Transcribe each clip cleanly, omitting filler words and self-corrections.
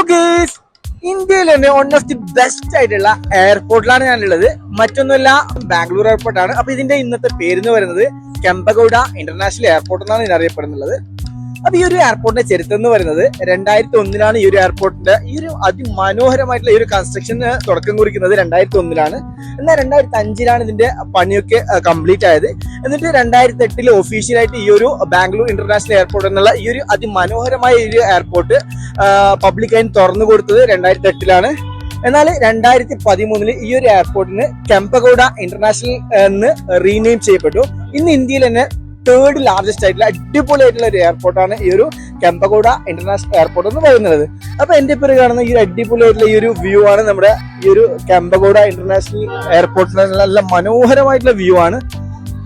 Guys, ഇന്ത്യയിൽ തന്നെ one of the best ആയിട്ടുള്ള എയർപോർട്ടിലാണ് ഞാനുള്ളത്. മറ്റൊന്നുമല്ല, ബാംഗ്ലൂർ എയർപോർട്ടാണ്. അപ്പൊ ഇതിന്റെ ഇന്നത്തെ പേരെന്ന് പറയുന്നത് കെമ്പഗൌഡ ഇന്റർനാഷണൽ എയർപോർട്ട് എന്നാണ് ഇതിനറിയപ്പെടുന്നത്. അപ്പൊ ഈ ഒരു എയർപോർട്ടിന്റെ ചരിത്രം എന്ന് പറയുന്നത് 2001 ഈ ഒരു എയർപോർട്ടിന്റെ ഈ ഒരു അതിമനോഹരമായിട്ടുള്ള ഈ ഒരു കൺസ്ട്രക്ഷന് തുടക്കം കുറിക്കുന്നത് 2001 എന്നാൽ 2005 ഇതിന്റെ പണിയൊക്കെ കംപ്ലീറ്റ് ആയത്. എന്നിട്ട് 2008 ഒഫീഷ്യലായിട്ട് ഈ ഒരു ബാംഗ്ലൂർ ഇന്റർനാഷണൽ എയർപോർട്ട് എന്നുള്ള ഈ ഒരു അതിമനോഹരമായ ഈ ഒരു എയർപോർട്ട് പബ്ലിക്കായി തുറന്നു കൊടുത്തത് 2008 എന്നാൽ 2013 ഈ ഒരു എയർപോർട്ടിന് കെമ്പഗൌഡ ഇന്റർനാഷണൽ എന്ന് റീനെയിം ചെയ്യപ്പെട്ടു. ഇന്ന് ഇന്ത്യയിൽ തന്നെ തേർഡ് ലാർജസ്റ്റ് ആയിട്ടുള്ള അടിപൊളിയായിട്ടുള്ള ഒരു എയർപോർട്ടാണ് ഈ ഒരു കെമ്പഗൌഡ ഇന്റർനാഷണൽ എയർപോർട്ട് എന്ന് പറയുന്നത്. അപ്പൊ എന്റെ പേര് കാണുന്ന ഈ ഒരു അടിപൊളിയായിട്ടുള്ള ഈ ഒരു വ്യൂ ആണ് നമ്മുടെ ഈ ഒരു കെമ്പഗൌഡ ഇന്റർനാഷണൽ എയർപോർട്ടിലെ നല്ല മനോഹരമായിട്ടുള്ള വ്യൂ ആണ്.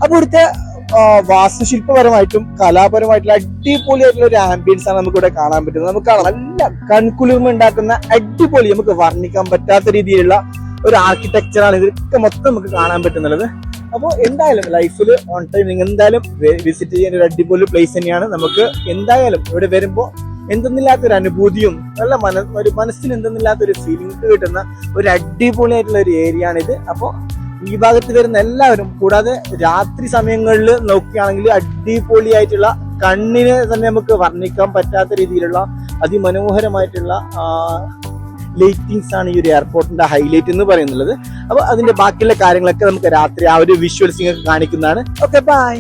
അപ്പൊ ഇവിടുത്തെ വാസ്തുശില്പപരമായിട്ടും കലാപരമായിട്ടുള്ള അടിപൊളിയായിട്ടുള്ള ഒരു ആംബിയൻസ് ആണ് നമുക്ക് ഇവിടെ കാണാൻ പറ്റുന്നത്. നമുക്ക് നല്ല കൺകുളിർമ ഉണ്ടാക്കുന്ന അടിപൊളി, നമുക്ക് വർണ്ണിക്കാൻ പറ്റാത്ത രീതിയിലുള്ള ഒരു ആർക്കിടെക്ചറാണ് ഇതൊക്കെ മൊത്തം നമുക്ക് കാണാൻ പറ്റുന്നത്. അപ്പോൾ എന്തായാലും ലൈഫിൽ ഓൺ ടൈം നിങ്ങൾ എന്തായാലും വിസിറ്റ് ചെയ്യുന്ന ഒരു അടിപൊളി പ്ലേസ് തന്നെയാണ്. നമുക്ക് എന്തായാലും ഇവിടെ വരുമ്പോൾ എന്തെന്നില്ലാത്തൊരു അനുഭൂതിയും നല്ല ഒരു മനസ്സിന് എന്തെന്നില്ലാത്തൊരു ഫീലിംഗ് കിട്ടുന്ന ഒരു അടിപൊളിയായിട്ടുള്ള ഒരു ഏരിയ ആണിത്. അപ്പോൾ ഈ ഭാഗത്ത് വരുന്ന എല്ലാവരും, കൂടാതെ രാത്രി സമയങ്ങളിൽ നോക്കുകയാണെങ്കിൽ അടിപൊളിയായിട്ടുള്ള കണ്ണിനെ തന്നെ നമുക്ക് വർണ്ണിക്കാൻ പറ്റാത്ത രീതിയിലുള്ള അതിമനോഹരമായിട്ടുള്ള ലൈറ്റിങ്സ് ആണ് ഈ ഒരു എയർപോർട്ടിന്റെ ഹൈലൈറ്റ് എന്ന് പറയുന്നത്. അപ്പൊ അതിന്റെ ബാക്കിയുള്ള കാര്യങ്ങളൊക്കെ നമുക്ക് രാത്രി ആ ഒരു വിഷ്വൽസിംഗ് ഒക്കെ കാണിക്കുന്നതാണ്. Okay, by.